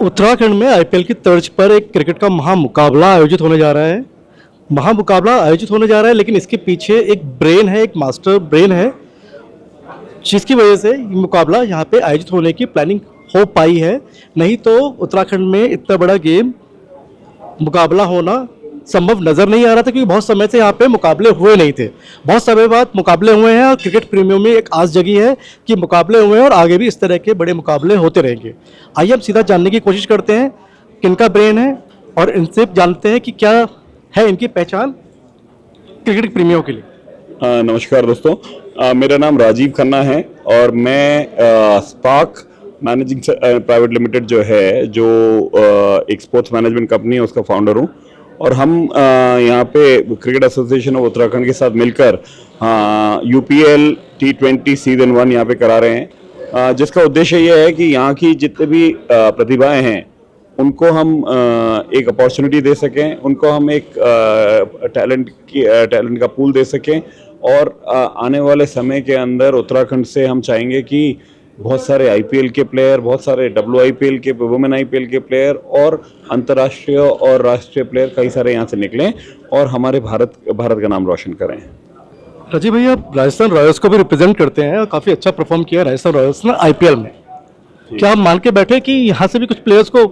उत्तराखंड में आईपीएल की तर्ज पर एक क्रिकेट का महामुकाबला आयोजित होने जा रहा है। महामुकाबला आयोजित होने जा रहा है, लेकिन इसके पीछे एक ब्रेन है, एक मास्टर ब्रेन है, जिसकी वजह से ये मुकाबला यहाँ पे आयोजित होने की प्लानिंग हो पाई है। नहीं तो उत्तराखंड में इतना बड़ा गेम मुकाबला होना संभव नज़र नहीं आ रहा था, क्योंकि बहुत समय से यहाँ पे मुकाबले हुए नहीं थे। बहुत समय बाद मुकाबले हुए हैं और क्रिकेट प्रेमियों में एक आस जगी है कि मुकाबले हुए हैं और आगे भी इस तरह के बड़े मुकाबले होते रहेंगे। आइए हम सीधा जानने की कोशिश करते हैं किनका ब्रेन है और इनसे जानते हैं कि क्या है इनकी पहचान क्रिकेट प्रेमियों के लिए। नमस्कार दोस्तों, मेरा नाम राजीव खन्ना है और मैं स्पार्क मैनेजिंग प्राइवेट लिमिटेड जो है, जो एक स्पोर्ट्स मैनेजमेंट कंपनी है, उसका फाउंडर हूँ। और हम यहाँ पे क्रिकेट एसोसिएशन ऑफ उत्तराखंड के साथ मिलकर UPL T20 सीजन 1 यहाँ पे करा रहे हैं, जिसका उद्देश्य ये है कि यहाँ की जितने भी प्रतिभाएं हैं उनको हम एक अपॉर्चुनिटी दे सकें, उनको हम एक टैलेंट का पूल दे सकें। और आने वाले समय के अंदर उत्तराखंड से हम चाहेंगे कि बहुत सारे IPL के प्लेयर, बहुत सारे WIPL के, वुमेन IPL के प्लेयर और अंतर्राष्ट्रीय और राष्ट्रीय प्लेयर कई सारे यहाँ से निकलें और हमारे भारत का नाम रोशन करें। राजीव भैया, आप राजस्थान रॉयल्स को भी रिप्रेजेंट करते हैं और काफ़ी अच्छा परफॉर्म किया राजस्थान रॉयल्स ने IPL में। क्या हम मान के बैठे कि यहाँ से भी कुछ प्लेयर्स को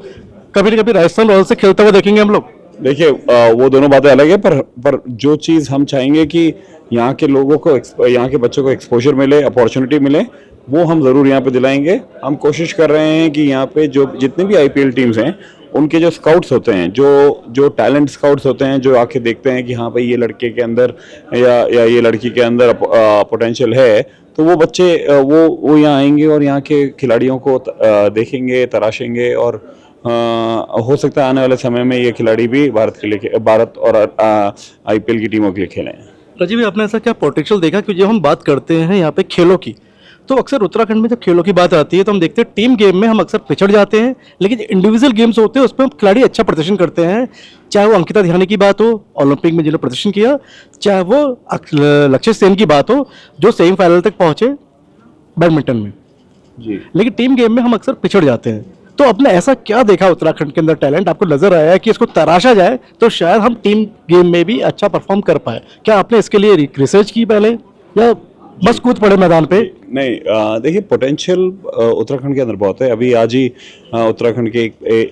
कभी न कभी राजस्थान रॉयल्स से खेलते हुए देखेंगे हम लोग? देखिए, वो दोनों बातें अलग है, पर जो चीज़ हम चाहेंगे कि यहाँ के लोगों को, यहाँ के बच्चों को एक्सपोजर मिले, अपॉर्चुनिटी मिले, वो हम ज़रूर यहाँ पे दिलाएंगे। हम कोशिश कर रहे हैं कि यहाँ पे जो जितने भी IPL टीम्स हैं उनके जो स्काउट्स होते हैं, जो टैलेंट स्काउट्स होते हैं, जो आके देखते हैं कि हाँ भाई ये लड़के के अंदर या ये लड़की के अंदर पोटेंशियल है, तो वो बच्चे वो यहाँ आएंगे और यहाँ के खिलाड़ियों को देखेंगे, तराशेंगे और हो सकता है आने वाले समय में ये खिलाड़ी भी भारत और IPL की टीमों के लिए खेलें। राजीव भाई, आपने ऐसा क्या पोटेंशियल देखा? क्योंकि जब हम बात करते हैं यहाँ पे खेलों की, तो अक्सर उत्तराखंड में जब खेलों की बात आती है तो हम देखते हैं टीम गेम में हम अक्सर पिछड़ जाते हैं, लेकिन इंडिविजुअल गेम्स होते हैं उसमें खिलाड़ी अच्छा प्रदर्शन करते हैं। चाहे वो अंकिता ध्यानी की बात हो, ओलंपिक में जिन्होंने प्रदर्शन किया, चाहे वो लक्ष्य सेन की बात हो जो सेमीफाइनल तक पहुंचे बैडमिंटन में जी। लेकिन टीम गेम में हम अक्सर पिछड़ जाते हैं। तो आपने ऐसा क्या देखा उत्तराखंड के अंदर टैलेंट आपको नजर आया है कि इसको तराशा जाए तो शायद हम टीम गेम में भी अच्छा परफॉर्म कर पाए? क्या आपने इसके लिए रिसर्च की पहले या बस कूद पड़े मैदान पे? नहीं, देखिए, पोटेंशियल उत्तराखंड के अंदर बहुत है। अभी आज ही उत्तराखंड के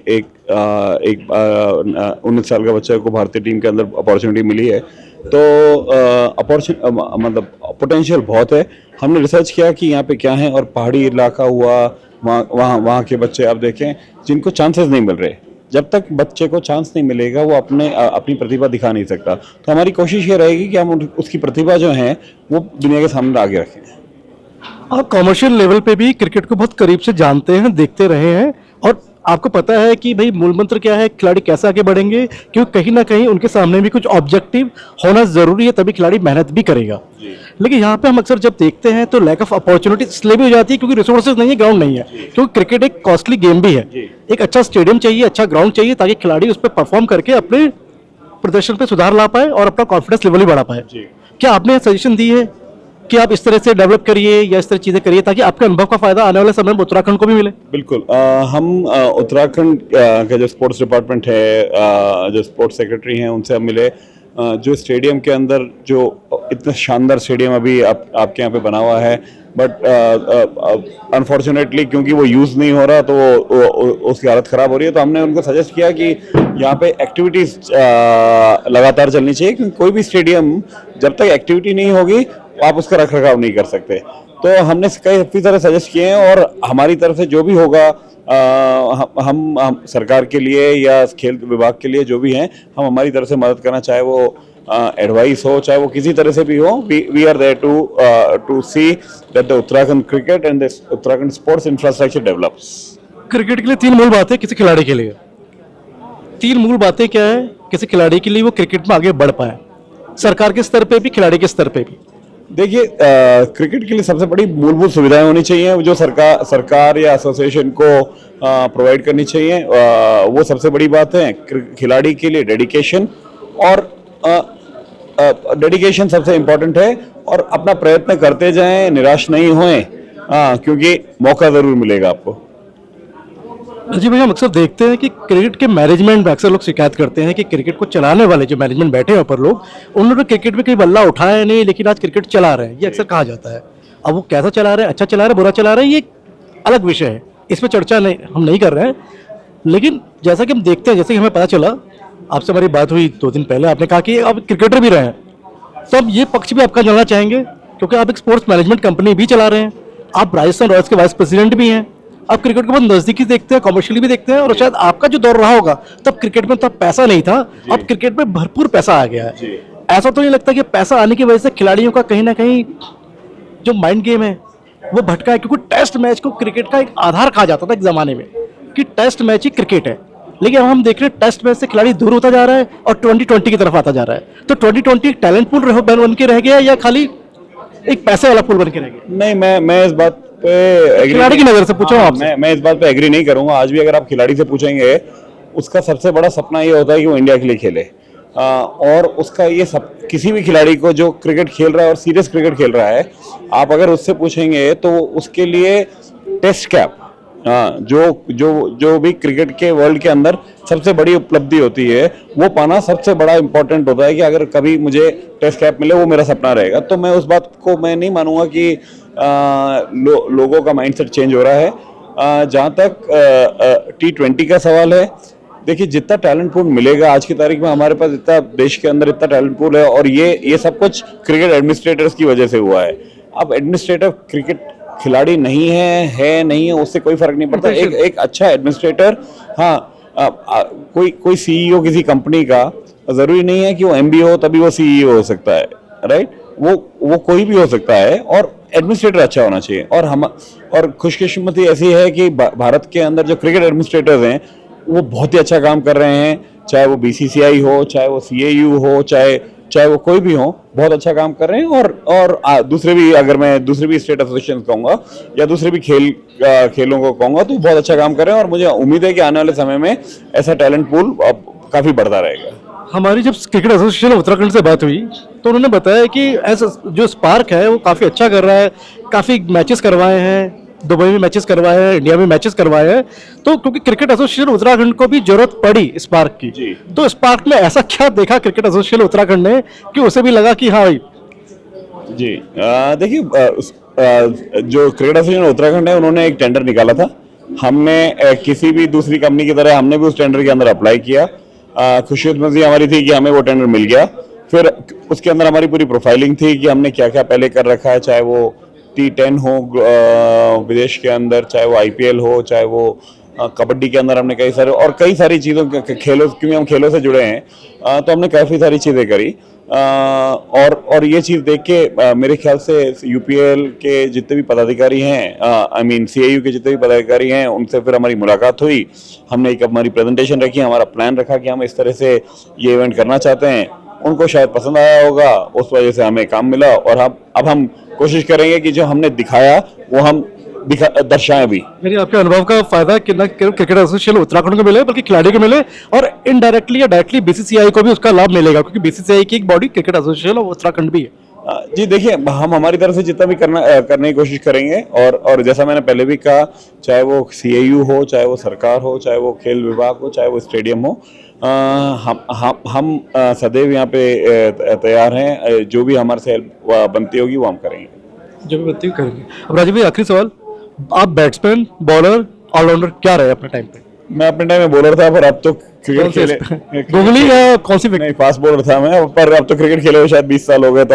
एक 19 साल का बच्चे को भारतीय टीम के अंदर अपॉर्चुनिटी मिली है। तो मतलब पोटेंशियल बहुत है। हमने रिसर्च किया कि यहाँ पे क्या है, और पहाड़ी इलाका हुआ, वहाँ के बच्चे आप देखें जिनको चांसेस नहीं मिल रहे। जब तक बच्चे को चांस नहीं मिलेगा वो अपनी प्रतिभा दिखा नहीं सकता। तो हमारी कोशिश ये रहेगी कि हम उसकी प्रतिभा जो है वो दुनिया के सामने आगे रखें। आप कॉमर्शियल लेवल पे भी क्रिकेट को बहुत करीब से जानते हैं, देखते रहे हैं, और आपको पता है कि भाई मूल मंत्र क्या है, खिलाड़ी कैसे आगे बढ़ेंगे, क्योंकि कहीं ना कहीं उनके सामने भी कुछ ऑब्जेक्टिव होना जरूरी है, तभी खिलाड़ी मेहनत भी करेगा। लेकिन यहाँ पे हम अक्सर जब देखते हैं तो लैक ऑफ अपॉर्चुनिटी इसलिए भी हो जाती है क्योंकि रिसोर्सेज नहीं है, ग्राउंड नहीं है। क्योंकि क्रिकेट एक कॉस्टली गेम भी है, एक अच्छा स्टेडियम चाहिए, अच्छा ग्राउंड चाहिए, ताकि खिलाड़ी उस पर परफॉर्म करके अपने प्रदर्शन पे सुधार ला पाए और अपना कॉन्फिडेंस लेवल भी बढ़ा पाए। क्या आपने सजेशन दी है कि आप इस तरह से डेवलप करिए या इस तरह चीजें करिए ताकि आपके अनुभव का फायदा आने वाले समय में उत्तराखंड को भी मिले? बिल्कुल। हम उत्तराखंड का जो स्पोर्ट्स डिपार्टमेंट है, जो स्पोर्ट्स सेक्रेटरी हैं, उनसे हम मिले। जो स्टेडियम के अंदर जो इतना शानदार स्टेडियम अभी आपके यहाँ पे बना हुआ है, बट अनफॉर्चुनेटली क्योंकि वो यूज़ नहीं हो रहा तो उसकी हालत ख़राब हो रही है। तो हमने उनको सजेस्ट किया कि यहाँ पे एक्टिविटीज़ लगातार चलनी चाहिए, क्योंकि कोई भी स्टेडियम जब तक एक्टिविटी नहीं होगी आप उसका रख रखाव नहीं कर सकते। तो हमने कई सारे सजेस्ट किए हैं और हमारी तरफ से जो भी होगा, हम सरकार के लिए या खेल विभाग के लिए जो भी हैं, हम हमारी तरफ से मदद करना, चाहे वो एडवाइस हो, चाहे वो किसी तरह से भी हो। We are there to see that the Uttarakhand cricket and the Uttarakhand sports infrastructure develops. Cricket के लिए 3 मूल बातें किसी खिलाड़ी के लिए, 3 मूल बातें क्या है किसी खिलाड़ी के लिए वो क्रिकेट में आगे बढ़ पाए, सरकार के स्तर पे भी, खिलाड़ी के स्तर पे भी? देखिए, क्रिकेट के लिए सबसे बड़ी मूलभूत सुविधाएं होनी चाहिए जो सरकार या एसोसिएशन को प्रोवाइड करनी चाहिए। वो सबसे बड़ी बात है। खिलाड़ी के लिए डेडिकेशन, और डेडिकेशन सबसे इम्पोर्टेंट है, और अपना प्रयत्न करते जाएं, निराश नहीं होएं, क्योंकि मौका जरूर मिलेगा आपको। जी भैया, हम अक्सर देखते हैं कि क्रिकेट के मैनेजमेंट में अक्सर लोग शिकायत करते हैं कि क्रिकेट को चलाने वाले जो मैनेजमेंट बैठे हैं ऊपर लोग, उन्होंने क्रिकेट में कहीं बल्ला उठाया नहीं, लेकिन आज क्रिकेट चला रहे हैं, ये अक्सर कहा जाता है। अब वो कैसा चला रहे हैं, अच्छा चला रहे हैं, बुरा चला रहे हैं, ये अलग विषय है, इस पर चर्चा नहीं हम नहीं कर रहे हैं। लेकिन जैसा कि हम देखते हैं, जैसे कि हमें पता चला, आपसे हमारी बात हुई 2 दिन पहले, आपने कहा कि आप क्रिकेटर भी रहे हैं, तो अब ये पक्ष भी आपका जानना चाहेंगे, क्योंकि आप एक स्पोर्ट्स मैनेजमेंट कंपनी भी चला रहे हैं, आप राजस्थान रॉयल्स के वाइस प्रेसिडेंट भी हैं, आप क्रिकेट को बहुत नजदीकी से देखते हैं, कमर्शियली भी देखते हैं, और शायद आपका जो दौर रहा होगा तब क्रिकेट में तब पैसा नहीं था, अब क्रिकेट में भरपूर पैसा आ गया है। ऐसा तो नहीं लगता कि पैसा आने की वजह से खिलाड़ियों का कहीं ना कहीं जो माइंड गेम है वो भटका है? क्योंकि टेस्ट मैच को क्रिकेट का एक आधार कहा जाता था एक जमाने में कि टेस्ट मैच ही क्रिकेट है, लेकिन अब हम देख रहे हैं टेस्ट मैच से खिलाड़ी दूर होता जा रहा है और 2020 की तरफ आता जा रहा है। तो 2020 एक टैलेंट पूल बन के रह गया या खाली एक पैसे वाला पूल बन के रह गया? नहीं, मैं इस बात पे agree खिलाड़ी की नजर से पूछो हाँ, आपसे। मैं इस बात पे एग्री नहीं करूंगा। आज भी अगर आप खिलाड़ी से पूछेंगे, उसका सबसे बड़ा सपना ये होता है कि वो इंडिया के लिए खेले। और उसका ये सब, किसी भी खिलाड़ी को जो क्रिकेट खेल रहा है और सीरियस क्रिकेट खेल रहा है, आप अगर उससे पूछेंगे तो उसके लिए टेस्ट कैप, हाँ, जो भी क्रिकेट के वर्ल्ड के अंदर सबसे बड़ी उपलब्धि होती है, वो पाना सबसे बड़ा इंपॉर्टेंट होता है कि अगर कभी मुझे टेस्ट कैप मिले, वो मेरा सपना रहेगा। तो मैं उस बात को मैं नहीं मानूंगा कि लोगों का माइंडसेट चेंज हो रहा है। जहाँ तक T20 का सवाल है, देखिए, जितना टैलेंट पूल मिलेगा आज की तारीख में, हमारे पास इतना देश के अंदर इतना टैलेंट पूल है, और ये सब कुछ क्रिकेट एडमिनिस्ट्रेटर्स की वजह से हुआ है। अब एडमिनिस्ट्रेटर क्रिकेट खिलाड़ी नहीं है नहीं है, उससे कोई फर्क नहीं पड़ता। एक अच्छा एडमिनिस्ट्रेटर, हाँ, कोई सीईओ किसी कंपनी का जरूरी नहीं है कि वो एमबी हो तभी वो सीईओ हो सकता है, राइट? वो कोई भी हो सकता है, और एडमिनिस्ट्रेटर अच्छा होना चाहिए। और खुशकिस्मती ऐसी है कि भारत के अंदर जो क्रिकेट एडमिनिस्ट्रेटर्स हैं, वो बहुत ही अच्छा काम कर रहे हैं, चाहे वो बीसीसीआई हो, चाहे वो सीएयू हो, चाहे वो कोई भी हो, बहुत अच्छा काम कर रहे हैं। और दूसरे भी, अगर मैं दूसरे भी स्टेट एसोसिएशन कहूँगा या दूसरे भी खेलों को कहूँगा, तो बहुत अच्छा काम कर रहे हैं, और मुझे उम्मीद है कि आने वाले समय में ऐसा टैलेंट पूल काफी बढ़ता रहेगा। हमारी जब क्रिकेट एसोसिएशन उत्तराखंड से बात हुई तो उन्होंने बताया कि ऐसा जो स्पार्क है वो काफ़ी अच्छा कर रहा है, काफ़ी मैचेस करवाए हैं, दुबई में मैचेस करवाए हैं, इंडिया में मैचेस करवाए हैं। तो क्योंकि क्रिकेट एसोसिएशन उत्तराखंड को भी जरूरत पड़ी स्पार्क की, तो स्पार्क में ऐसा क्या देखा क्रिकेट एसोसिएशन उत्तराखंड ने कि उसे भी लगा कि हाँ भाई? जी, देखिए, जो क्रिकेट एसोसिएशन उत्तराखंड है, उन्होंने एक टेंडर निकाला था। हमने किसी भी दूसरी कंपनी की तरह हमने भी उस टेंडर के अंदर अप्लाई किया। खुशकिस्मती हमारी थी कि हमें वो टेंडर मिल गया। फिर उसके अंदर हमारी पूरी प्रोफाइलिंग थी कि हमने क्या क्या पहले कर रखा है, चाहे वो T10 हो विदेश के अंदर, चाहे वो IPL हो, चाहे वो कबड्डी के अंदर हमने कई सारी चीज़ों खेलों, क्योंकि हम खेलों से जुड़े हैं, तो हमने काफ़ी सारी चीज़ें करी। और ये चीज़ देख के मेरे ख्याल से UPL के जितने भी पदाधिकारी हैं, CAU के जितने भी पदाधिकारी हैं, उनसे फिर हमारी मुलाकात हुई। हमने एक हमारी प्रेजेंटेशन रखी, हमारा प्लान रखा कि हम इस तरह से ये इवेंट करना चाहते हैं। उनको शायद पसंद आया होगा, उस वजह से हमें काम मिला, और अब हम कोशिश करेंगे कि जो हमने दिखाया वो हम दर्शाएं भी। यानी आपके अनुभव का फायदा कि न केवल क्रिकेट एसोसिएशन उत्तराखंड को मिले बल्कि खिलाड़ी को मिले, और इनडायरेक्टली या डायरेक्टली बीसीसीआई को भी उसका लाभ मिलेगा, क्योंकि बीसीसीआई की एक बॉडी क्रिकेट एसोसिएशन उत्तराखंड भी है। जी, देखिए, हम हमारी तरफ से जितना भी करने की कोशिश करेंगे, और जैसा मैंने पहले भी कहा, चाहे वो CAU हो, चाहे वो सरकार हो, चाहे वो खेल विभाग हो, चाहे वो स्टेडियम हो, हम सदैव यहाँ पे तैयार हैं। जो भी हमारे से हेल्प बनती होगी वो हम करेंगे, जो भी बनती करेंगे। अब राजीव भाई, आखिरी सवाल, आप बैट्समैन, बॉलर, ऑलराउंडर क्या रहे अपने टाइम पे? मैं अपने टाइम में बॉलर था, पर अब तो क्रिकेट खेले गूगली या कौन सी? नहीं, फास्ट बॉलर था मैं, पर अब तो क्रिकेट खेले हुए शायद 20 साल हो गए, तो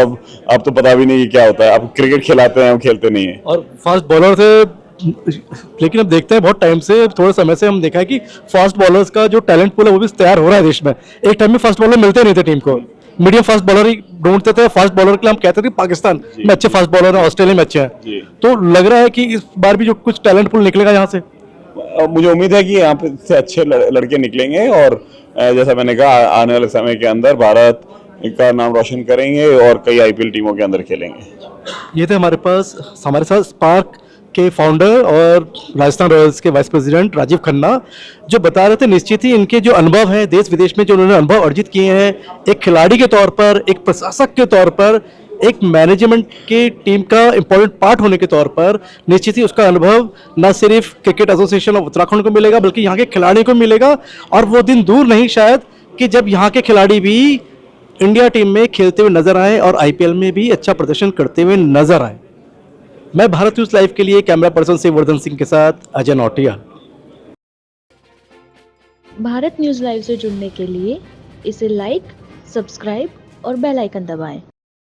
अब तो पता भी नहीं कि क्या होता है। अब क्रिकेट खिलाते हैं, हम खेलते नहीं है। और फास्ट बॉलर थे, लेकिन अब देखते हैं बहुत टाइम से, थोड़े समय से हम देखा है कि फास्ट बॉलर्स का जो टैलेंट पूल है वो भी तैयार हो रहा है देश में। एक टाइम में फास्ट बॉलर मिलते नहीं थे टीम को, मीडियम फास्ट बॉलर ही ढूंढते थे। फास्ट बॉलर के लिए हम कहते थे पाकिस्तान में अच्छे फास्ट बॉलर हैं, ऑस्ट्रेलिया में अच्छे हैं। तो लग रहा है कि इस बार भी जो कुछ टैलेंट पूल निकलेगा यहाँ से। मुझे उम्मीद है कि यहाँ पे से अच्छे लड़के निकलेंगे, और जैसा मैंने कहा, आने वाले समय के अंदर भारत का नाम रोशन करेंगे और कई IPL टीमों के अंदर खेलेंगे। ये थे हमारे साथ स्पार्क के फाउंडर और राजस्थान रॉयल्स के वाइस प्रेसिडेंट राजीव खन्ना, जो बता रहे थे निश्चित ही इनके जो अनुभव हैं देश विदेश में, जो उन्होंने अनुभव अर्जित किए हैं, एक खिलाड़ी के तौर पर, एक प्रशासक के तौर पर, एक मैनेजमेंट की टीम का इम्पोर्टेंट पार्ट होने के तौर पर निश्चित ही उसका अनुभव न सिर्फ क्रिकेट एसोसिएशन ऑफ उत्तराखंड को मिलेगा बल्कि यहाँ के खिलाड़ियों को मिलेगा। और वो दिन दूर नहीं शायद कि जब यहाँ के खिलाड़ी भी इंडिया टीम में खेलते हुए नजर आए और आईपीएल में भी अच्छा प्रदर्शन करते हुए नजर आए। मैं भारत न्यूज़ लाइव के लिए कैमरा पर्सन शिववर्धन सिंह के साथ अजय नौटियाल। भारत न्यूज़ लाइव से जुड़ने के लिए इसे लाइक, सब्सक्राइब और बेल आइकन दबाएं।